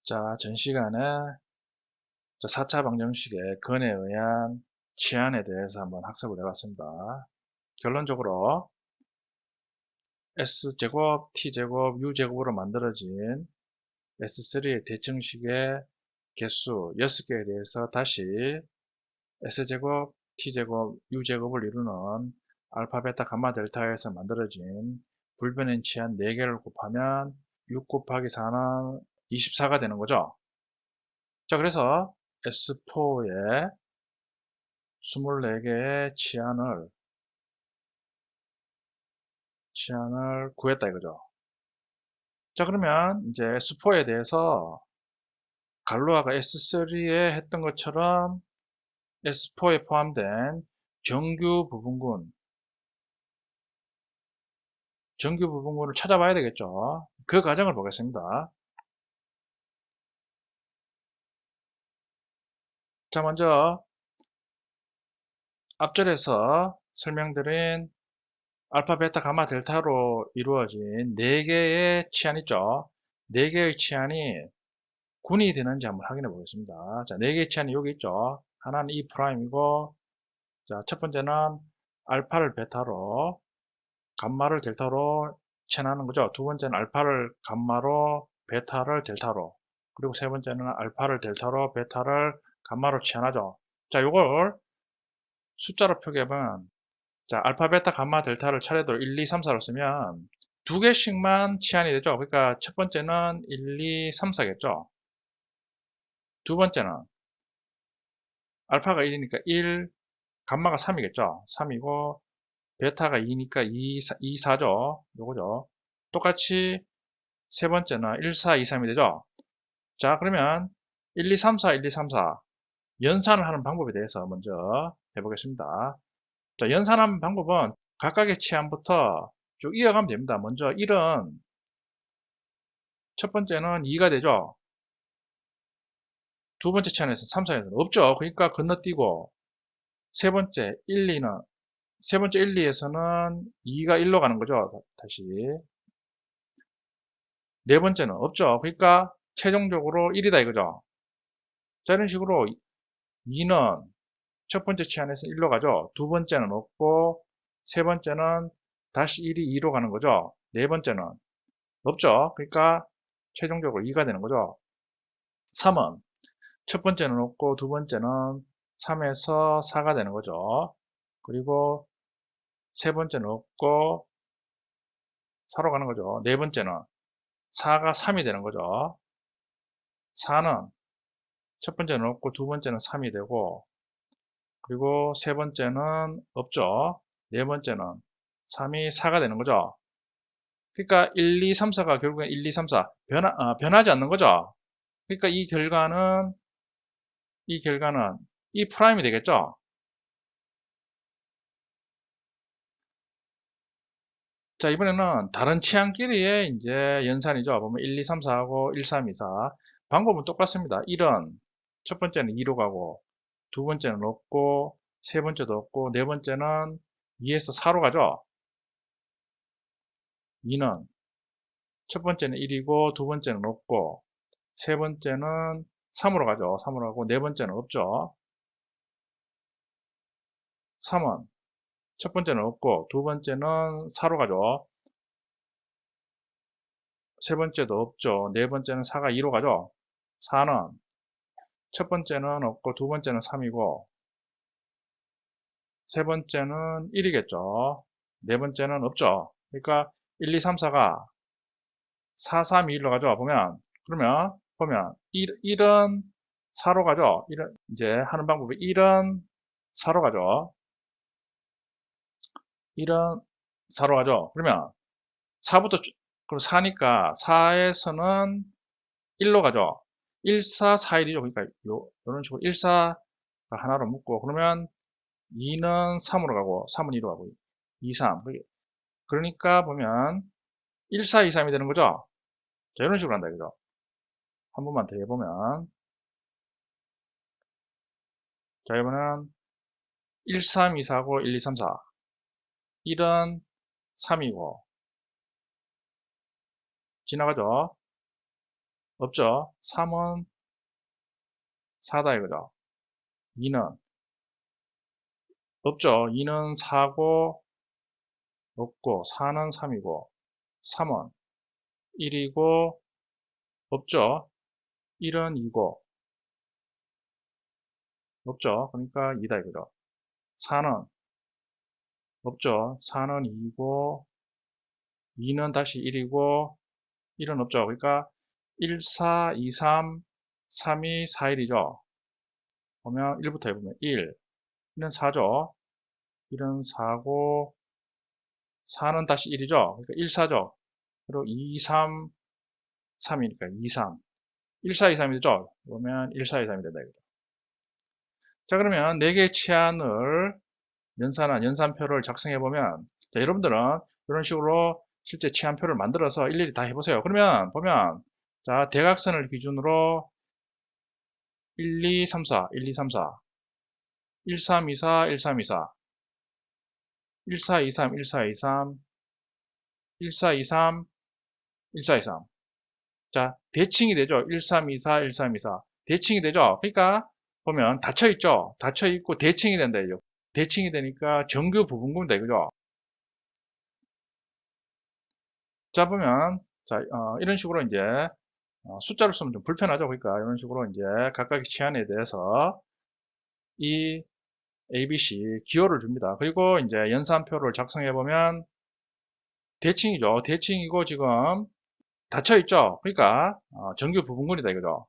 자, 전 시간에 4차 방정식의 근에 의한 치안에 대해서 한번 학습을 해봤습니다. 결론적으로 S제곱, T제곱, U제곱으로 만들어진 S3의 대칭식의 개수 6개에 대해서 다시 S제곱, T제곱, U제곱을 이루는 알파, 베타, 감마, 델타에서 만들어진 불변인 치안 4개를 곱하면 6 곱하기 4는 24가 되는 거죠. 자, 그래서 S4의 24개의 치안을 구했다 이거죠. 자, 그러면 이제 S4에 대해서 갈로아가 S3에 했던 것처럼 S4에 포함된 정규 부분군을 찾아봐야 되겠죠. 그 과정을 보겠습니다. 자, 먼저 앞절에서 설명드린 알파, 베타, 가마, 델타로 이루어진 4개의 치안 있죠. 4개의 치안이 군이 되는지 한번 확인해 보겠습니다. 자, 4개의 치안이 여기 있죠. 하나는 E 프라임이고, 자, 첫 번째는 알파를 베타로, 감마를 델타로 치환하는 거죠. 두 번째는 알파를 감마로, 베타를 델타로, 그리고 세 번째는 알파를 델타로, 베타를 감마로 치환하죠. 자, 요걸 숫자로 표기하면, 자, 알파, 베타, 감마, 델타를 차례대로 1, 2, 3, 4로 쓰면 두 개씩만 치환이 되죠. 그러니까 첫 번째는 1, 2, 3, 4겠죠. 두 번째는 알파가 1이니까 1, 감마가 3이겠죠. 3이고 베타가 2니까 2, 4죠. 요거죠. 똑같이 세 번째는 1, 4, 2, 3이 되죠. 자, 그러면 1, 2, 3, 4, 1, 2, 3, 4 연산을 하는 방법에 대해서 먼저 해보겠습니다. 자, 연산하는 방법은 각각의 치안부터 쭉 이어가면 됩니다. 먼저 1은 첫 번째는 2가 되죠. 두 번째 치안에서 3, 4에서는 없죠. 그러니까 건너뛰고 세 번째 1, 2는 세 번째 1, 2에서는 2가 1로 가는 거죠. 다시. 네 번째는 없죠. 그러니까 최종적으로 1이다 이거죠. 자, 이런 식으로 2는 첫 번째 치안에서 1로 가죠. 두 번째는 없고 세 번째는 다시 1이 2로 가는 거죠. 네 번째는 없죠. 그러니까 최종적으로 2가 되는 거죠. 3은 첫 번째는 없고 두 번째는 3에서 4가 되는 거죠. 그리고 세 번째는 없고 4로 가는 거죠. 네 번째는 4가 3이 되는 거죠. 4는 첫 번째는 없고 두 번째는 3이 되고 그리고 세 번째는 없죠. 네 번째는 3이 4가 되는 거죠. 그러니까 1, 2, 3, 4가 결국엔 1, 2, 3, 4 변하지 않는 거죠. 그러니까 이 결과는 이 프라임이 되겠죠. 자, 이번에는 다른 치안끼리의 이제 연산이죠. 보면 1, 2, 3, 4하고 1, 3, 2, 4. 방법은 똑같습니다. 1은 첫 번째는 2로 가고 두 번째는 없고 세 번째도 없고 네 번째는 2에서 4로 가죠. 2는 첫 번째는 1이고 두 번째는 없고 세 번째는 3으로 가죠. 3으로 가고 네 번째는 없죠. 3은 첫 번째는 없고 두 번째는 4로 가죠. 세 번째도 없죠. 네 번째는 4가 2로 가죠. 4는 첫 번째는 없고 두 번째는 3이고 세 번째는 1이겠죠. 네 번째는 없죠. 그러니까 1, 2, 3, 4가 4, 3, 2, 1로 가죠. 보면 1은 4로 가죠. 1은 이제 하는 방법이 1은 4로 가죠. 1은 4로 가죠. 그러면 4부터 그럼 4니까 4에서는 1로 가죠. 1, 4, 4, 1이죠. 그러니까 이런 식으로 1, 4가 하나로 묶고 그러면 2는 3으로 가고 3은 2로 가고 2, 3. 그러니까 보면 1, 4, 2, 3이 되는 거죠. 자, 이런 식으로 한다 이거죠. 한 번만 더 해보면 자, 이번에는 1, 3, 2, 4고 1, 2, 3, 4. 1은 3이고 지나가죠. 없죠. 3은 4다 이거죠. 2는 없죠. 2는 4고 없고 4는 3이고 3은 1이고 없죠. 1은 2고 없죠. 그러니까 2다 이거죠. 4는 없죠. 4는 2고 2는 다시 1이고 1은 없죠. 그러니까 1, 4, 2, 3, 3이 4, 1이죠. 보면 1부터 해보면 1, 1은 4죠. 1은 4고 4는 다시 1이죠. 그러니까 1, 4죠. 그리고 2, 3, 3이니까 2, 3. 1, 4, 2, 3이 되죠. 그러면 1, 4, 2, 3이 된다 이거죠. 자, 그러면 4개의 치안을 연산표를 작성해 보면, 자, 여러분들은 이런 식으로 실제 치안표를 만들어서 일일이 다 해보세요. 그러면 보면, 자, 대각선을 기준으로 1, 2, 3, 4, 1, 2, 3, 4, 1, 3, 2, 4, 1, 3, 2, 4, 1, 4, 2, 3, 1, 4, 2, 3, 1, 4, 2, 3, 1, 4, 2, 3. 자, 대칭이 되죠. 1, 3, 2, 4, 1, 3, 2, 4. 대칭이 되죠. 그러니까 보면 닫혀있죠. 닫혀있고 대칭이 된다. 이죠. 대칭이 되니까 정규 부분군이다. 이거죠. 자, 보면, 자, 이런 식으로 이제, 숫자를 쓰면 좀 불편하죠. 그러니까 이런 식으로 이제 각각의 치안에 대해서 이 ABC 기호를 줍니다. 그리고 이제 연산표를 작성해 보면 대칭이죠. 대칭이고 지금 닫혀 있죠. 그러니까 정규 부분군이다 이거죠.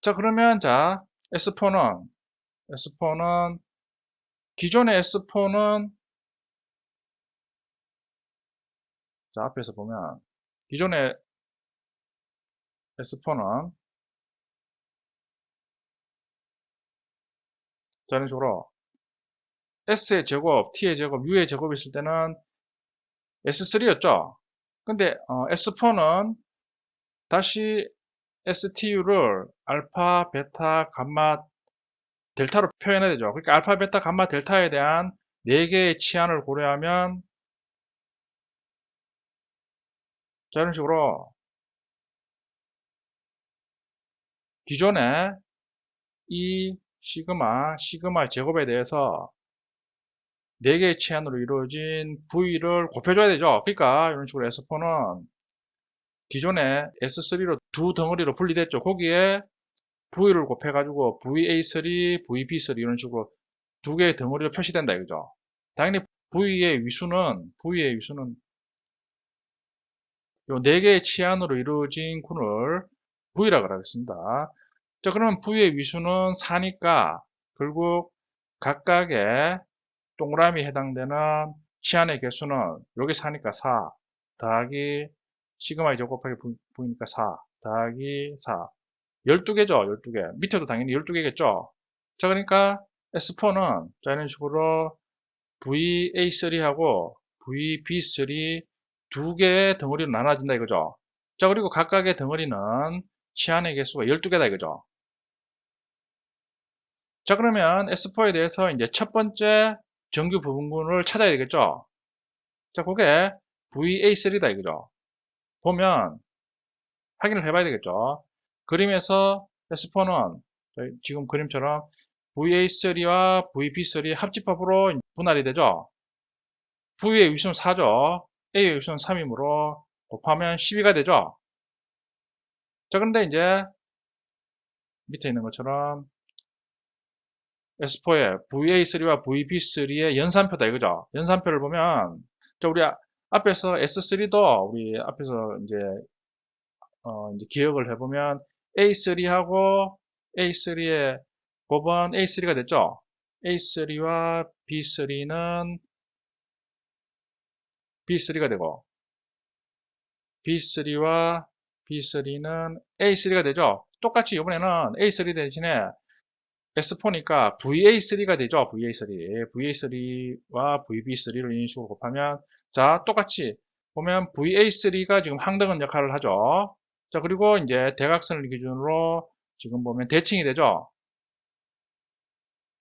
자, 그러면 자, S4는 기존의 S4는 자, 앞에서 보면 기존의 S4는 자, 이런 식으로 S의 제곱, T의 제곱, U의 제곱이 있을 때는 S3였죠. 근데 S4는 다시 STU를 알파, 베타, 감마, 델타로 표현해야 되죠. 그러니까 알파, 베타, 감마, 델타에 대한 4개의 치안을 고려하면 자, 이런 식으로 기존에 이 시그마 제곱에 대해서 4개의 치안으로 이루어진 V를 곱해줘야 되죠. 그러니까 이런 식으로 S4는 기존에 S3로 두 덩어리로 분리됐죠. 거기에 V를 곱해가지고 VA3, VB3 이런 식으로 두 개의 덩어리로 표시된다 이거죠. 당연히 V의 위수는 요 4개의 치안으로 이루어진 군을 V라고 하겠습니다. 자, 그러면 V의 위수는 4니까 결국 각각의 동그라미에 해당되는 치안의 개수는 여기 4니까 4 더하기 시그마 제곱 곱하기 V니까 4 더하기 4 12개죠. 12개. 밑에도 당연히 12개겠죠. 자, 그러니까 S4는 자, 이런 식으로 VA3하고 VB3 두 개의 덩어리로 나눠진다 이거죠. 자, 그리고 각각의 덩어리는 치안의 개수가 12개다 이거죠. 자, 그러면 S4에 대해서 이제 첫 번째 정규 부분군을 찾아야 되겠죠. 자, 그게 VA3다 이거죠. 보면 확인을 해봐야 되겠죠. 그림에서 S4는 지금 그림처럼 VA3와 VB3 합집합으로 분할이 되죠. V의 위수는 4죠. A의 위수는 3이므로 곱하면 12가 되죠. 자, 그런데 이제 밑에 있는 것처럼 S4의 VA3와 VB3의 연산표다 이거죠. 연산표를 보면 자, 우리 앞에서 S3도 우리 앞에서 이제 이제 기억을 해보면 A3하고 A3의 곱은 A3가 됐죠. A3와 B3는 B3가 되고 B3와 B3는 A3가 되죠. 똑같이 이번에는 A3 대신에 S4니까 VA3가 되죠. VA3. VA3와 VB3를 이런 식으로 곱하면 자, 똑같이 보면 VA3가 지금 항등은 역할을 하죠. 자, 그리고 이제 대각선을 기준으로 지금 보면 대칭이 되죠.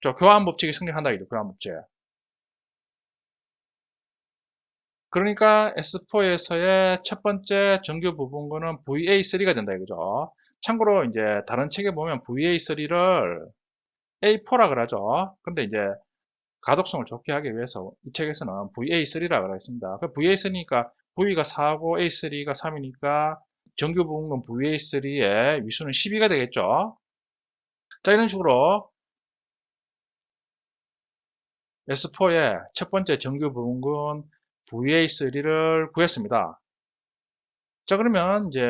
저 교환 법칙이 성립한다 이죠. 교환 법칙. 그러니까 S4에서의 첫 번째 정규 부분군은 VA3가 된다 이거죠. 참고로 이제 다른 책에 보면 VA3를 A4라 그러죠. 근데 이제 가독성을 좋게 하기 위해서 이 책에서는 VA3라고 하겠습니다. 그 VA3니까 V가 4고 A3가 3이니까 정규 부분군 VA3의 위수는 12가 되겠죠. 자, 이런 식으로 S4의 첫 번째 정규 부분군 VA3를 구했습니다. 자, 그러면 이제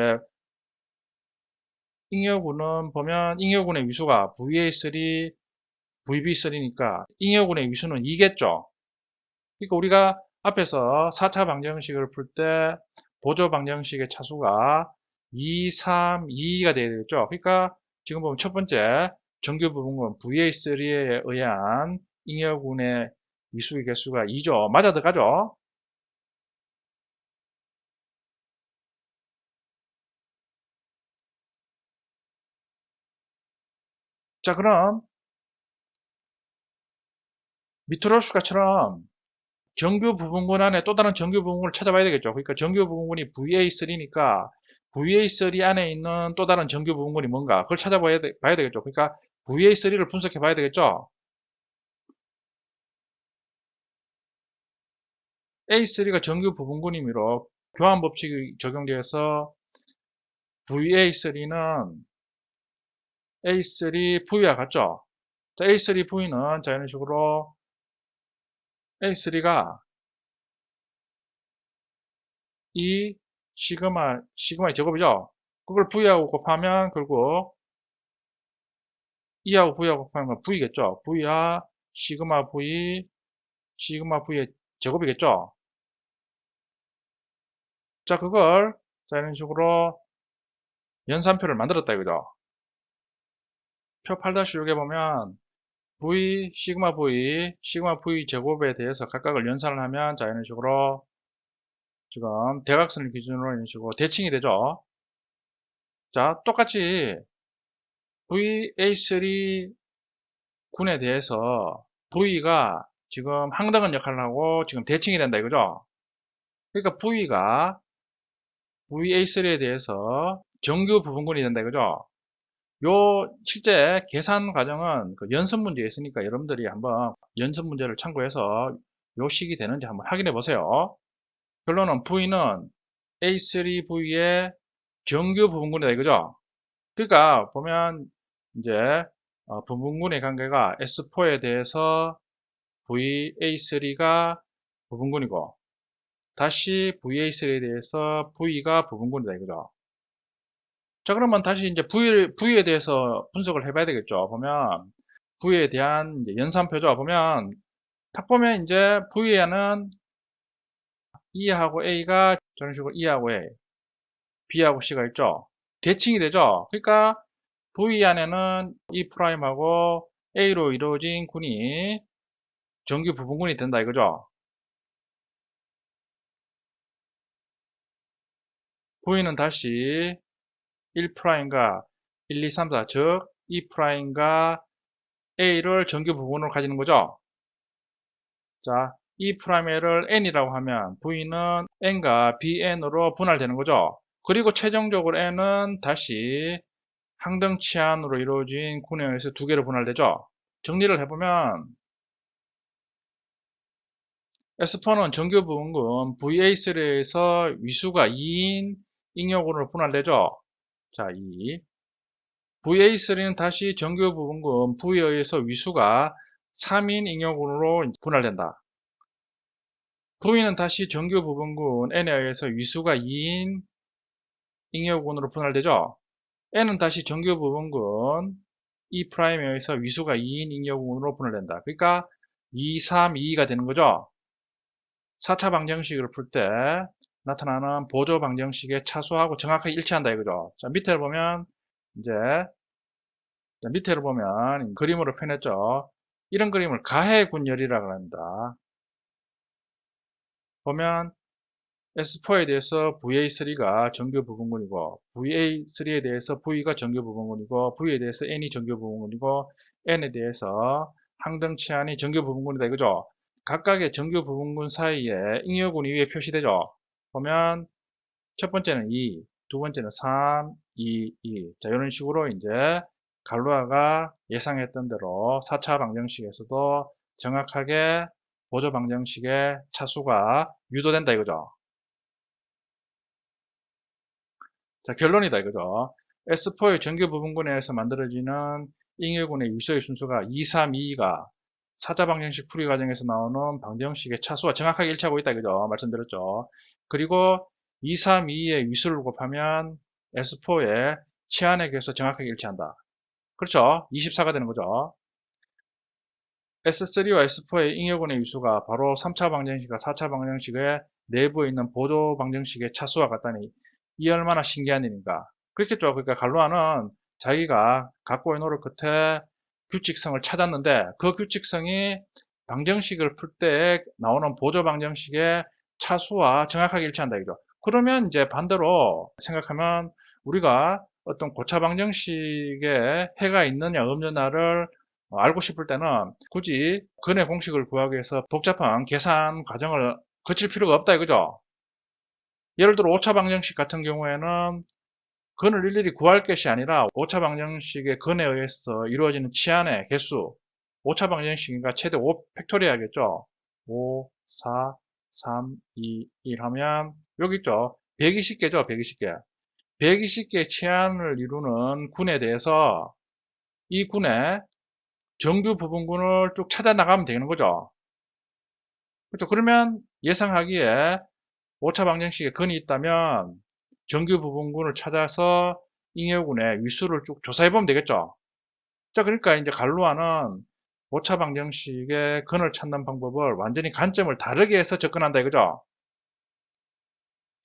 잉여군은 보면 잉여군의 위수가 VA3, VB3니까 잉여군의 위수는 2겠죠. 그러니까 우리가 앞에서 4차 방정식을 풀 때 보조 방정식의 차수가 2, 3, 2가 되어야 되겠죠. 그러니까 지금 보면 첫 번째 정규 부분군 VA3에 의한 잉여군의 위수의 개수가 2죠. 맞아 들어가죠. 자, 그럼 밑으로 올 수가처럼 정규 부분군 안에 또 다른 정규 부분군을 찾아봐야 되겠죠. 그러니까 정규 부분군이 VA3니까 VA3 안에 있는 또 다른 정규 부분군이 뭔가 그걸 찾아봐야 봐야 되겠죠. 그러니까 VA3를 분석해 봐야 되겠죠. A3가 정규 부분군이므로 교환 법칙이 적용되어서 VA3는 A3V와 같죠. 자, A3V는 자, 이런 식으로 A3가 이 시그마의 제곱이죠. 그걸 V하고 곱하면 결국 E하고 V하고 곱하면 건 V겠죠. V와 시그마 V의 제곱이겠죠. 자, 그걸 자, 이런 식으로 연산표를 만들었다 이거죠. 표 8-6에 보면 시그마 V 제곱에 대해서 각각을 연산을 하면 자, 이런 식으로 지금 대각선을 기준으로 이런 식으로 대칭이 되죠. 자, 똑같이 VA3 군에 대해서 V가 지금 항등은 역할을 하고 지금 대칭이 된다 이거죠. 그러니까 V가 VA3에 대해서 정규 부분군이 된다 이거죠. 요 실제 계산 과정은 그 연습 문제에 있으니까 여러분들이 한번 연습 문제를 참고해서 요 식이 되는지 한번 확인해 보세요. 결론은 V는 A3V의 정규 부분군이다 이거죠. 그러니까 보면 이제 부분군의 관계가 S4에 대해서 VA3가 부분군이고 다시 VA3에 대해서 V가 부분군이다 이거죠. 자, 그러면 다시 이제 V에 대해서 분석을 해봐야 되겠죠. 보면 V에 대한 이제 연산표죠. 보면 딱 보면 이제 V에는 E하고 A가 저런 식으로 E하고 A, B하고 C가 있죠. 대칭이 되죠. 그러니까 V 안에는 E'하고 A로 이루어진 군이 정규 부분군이 된다 이거죠. V는 다시 1'과 1, 2, 3, 4, 즉 E'과 A를 정규 부분으로 가지는 거죠. 자, E'A를 N이라고 하면 V는 N과 BN으로 분할되는 거죠. 그리고 최종적으로 N은 다시 항등 치안으로 이루어진 군에서 두 개로 분할되죠. 정리를 해보면 S4는 정규 부분군 VA3에서 위수가 2인 잉여군으로 분할되죠. 자, 2. VA3는 다시 정규 부분군 V에 의해서 위수가 3인 잉여군으로 분할된다. V는 다시 정규 부분군 N에 의해서 위수가 2인 잉여군으로 분할되죠. N은 다시 정규 부분군 E'에 의해서 위수가 2인 잉여군으로 분할된다. 그러니까 2, 3, 2가 되는 거죠. 4차 방정식을 풀 때 나타나는 보조 방정식의 차수하고 정확하게 일치한다 이거죠. 자, 밑에 보면 이제 밑에를 보면 그림으로 펴냈죠. 이런 그림을 가해군열이라고 합니다. 보면 S4에 대해서 VA3가 정규 부분군이고 VA3에 대해서 V가 정규 부분군이고 V에 대해서 N이 정규 부분군이고 N에 대해서 항등 치안이 정규 부분군이다 이거죠. 각각의 정규 부분군 사이에 잉여군이 위에 표시되죠. 보면 첫 번째는 2, 두 번째는 3, 2, 2. 자, 이런 식으로 이제 갈루아가 예상했던 대로 4차 방정식에서도 정확하게 보조 방정식의 차수가 유도된다 이거죠. 자, 결론이다 이거죠. S4의 정규 부분군에서 만들어지는 잉여군의 유소의 순수가 2, 3, 2가 4차 방정식 풀이 과정에서 나오는 방정식의 차수와 정확하게 일치하고 있다 이거죠. 말씀드렸죠. 그리고 2, 3, 2의 위수를 곱하면 S4의 치안의 개수 정확하게 일치한다. 그렇죠. 24가 되는 거죠. S3와 S4의 잉여군의 위수가 바로 3차 방정식과 4차 방정식의 내부에 있는 보조 방정식의 차수와 같다니 이 얼마나 신기한 일인가. 그렇겠죠. 그러니까 갈루아는 자기가 갖고 있는 노력 끝에 규칙성을 찾았는데 그 규칙성이 방정식을 풀 때 나오는 보조 방정식의 차수와 정확하게 일치한다 이거죠. 그러면 이제 반대로 생각하면 우리가 어떤 고차 방정식에 해가 있느냐 없느냐를 알고 싶을 때는 굳이 근의 공식을 구하기 위해서 복잡한 계산 과정을 거칠 필요가 없다 이거죠. 예를 들어 오차 방정식 같은 경우에는 근을 일일이 구할 것이 아니라 오차 방정식의 근에 의해서 이루어지는 치안의 개수, 오차 방정식이니까 최대 5 팩토리얼겠죠. 5, 4, 3, 2, 1 하면 여기 있죠. 120개죠. 120개. 120개의 치안을 이루는 군에 대해서 이 군의 정규 부분군을 쭉 찾아 나가면 되는 거죠. 그렇죠. 그러면 예상하기에 오차 방정식에 근이 있다면 정규 부분군을 찾아서 잉여군의 위수를 쭉 조사해 보면 되겠죠. 자, 그러니까 이제 갈루아는 오차 방정식의 근을 찾는 방법을 완전히 관점을 다르게 해서 접근한다 이거죠.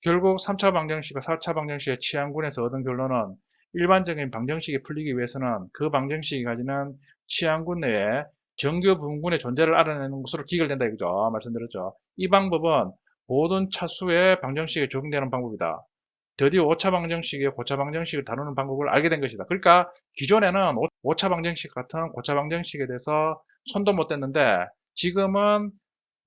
결국 3차 방정식과 4차 방정식의 치안군에서 얻은 결론은 일반적인 방정식이 풀리기 위해서는 그 방정식이 가지는 치안군 내에 정규 부분군의 존재를 알아내는 것으로 기결된다 이거죠. 말씀드렸죠. 이 방법은 모든 차수의 방정식에 적용되는 방법이다. 드디어 오차 방정식의 고차 방정식을 다루는 방법을 알게 된 것이다. 그러니까 기존에는 오차 방정식 같은 고차 방정식에 대해서 손도 못 댔는데 지금은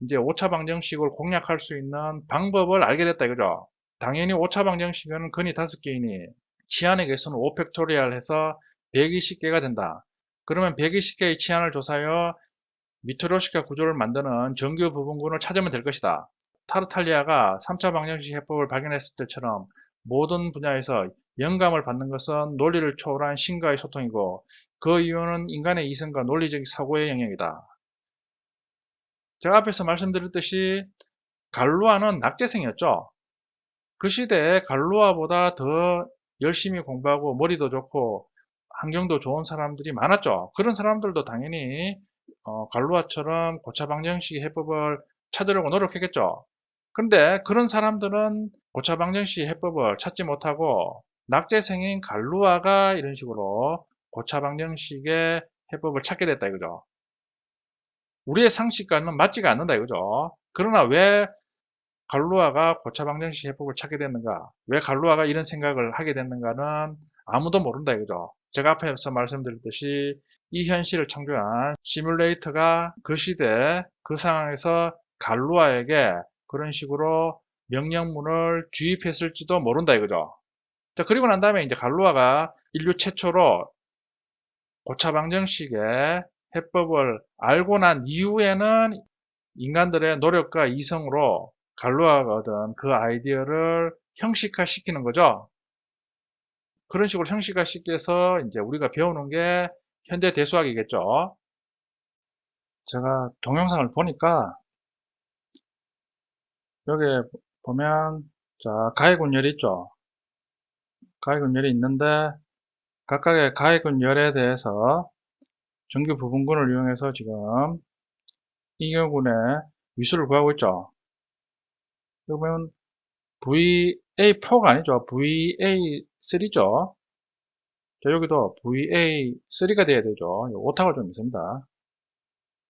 이제 오차 방정식을 공략할 수 있는 방법을 알게 됐다 이거죠. 당연히 오차 방정식은 근이 5개이니 치안의 개수는 5팩토리얼 해서 120개가 된다. 그러면 120개의 치안을 조사하여 미트로시카 구조를 만드는 정규 부분군을 찾으면 될 것이다. 타르탈리아가 3차 방정식 해법을 발견했을 때처럼 모든 분야에서 영감을 받는 것은 논리를 초월한 신과의 소통이고 그 이유는 인간의 이성과 논리적 사고의 영역이다. 제가 앞에서 말씀드렸듯이 갈루아는 낙제생이었죠. 그 시대에 갈루아보다 더 열심히 공부하고 머리도 좋고 환경도 좋은 사람들이 많았죠. 그런 사람들도 당연히 갈루아처럼 고차 방정식 해법을 찾으려고 노력했겠죠. 근데 그런 사람들은 고차 방정식 해법을 찾지 못하고 낙제생인 갈루아가 이런 식으로 고차 방정식의 해법을 찾게 됐다 이거죠. 우리의 상식과는 맞지가 않는다 이거죠. 그러나 왜 갈루아가 고차 방정식 해법을 찾게 됐는가? 왜 갈루아가 이런 생각을 하게 됐는가는 아무도 모른다 이거죠. 제가 앞에서 말씀드렸듯이 이 현실을 창조한 시뮬레이터가 그 시대 그 상황에서 갈루아에게 그런 식으로 명령문을 주입했을지도 모른다 이거죠. 자, 그리고 난 다음에 이제 갈루아가 인류 최초로 고차 방정식의 해법을 알고 난 이후에는 인간들의 노력과 이성으로 갈루아가 얻은 그 아이디어를 형식화시키는 거죠. 그런 식으로 형식화시켜서 이제 우리가 배우는 게 현대 대수학이겠죠. 제가 동영상을 보니까 여기 보면 자 가해군열이 있죠. 가해군열이 있는데 각각의 가해군열에 대해서 정규 부분군을 이용해서 지금 잉여군의 위수를 구하고 있죠. 여기 보면 VA4가 아니죠. VA3죠. 자, 여기도 VA3가 돼야 되죠. 오타가 좀 있습니다.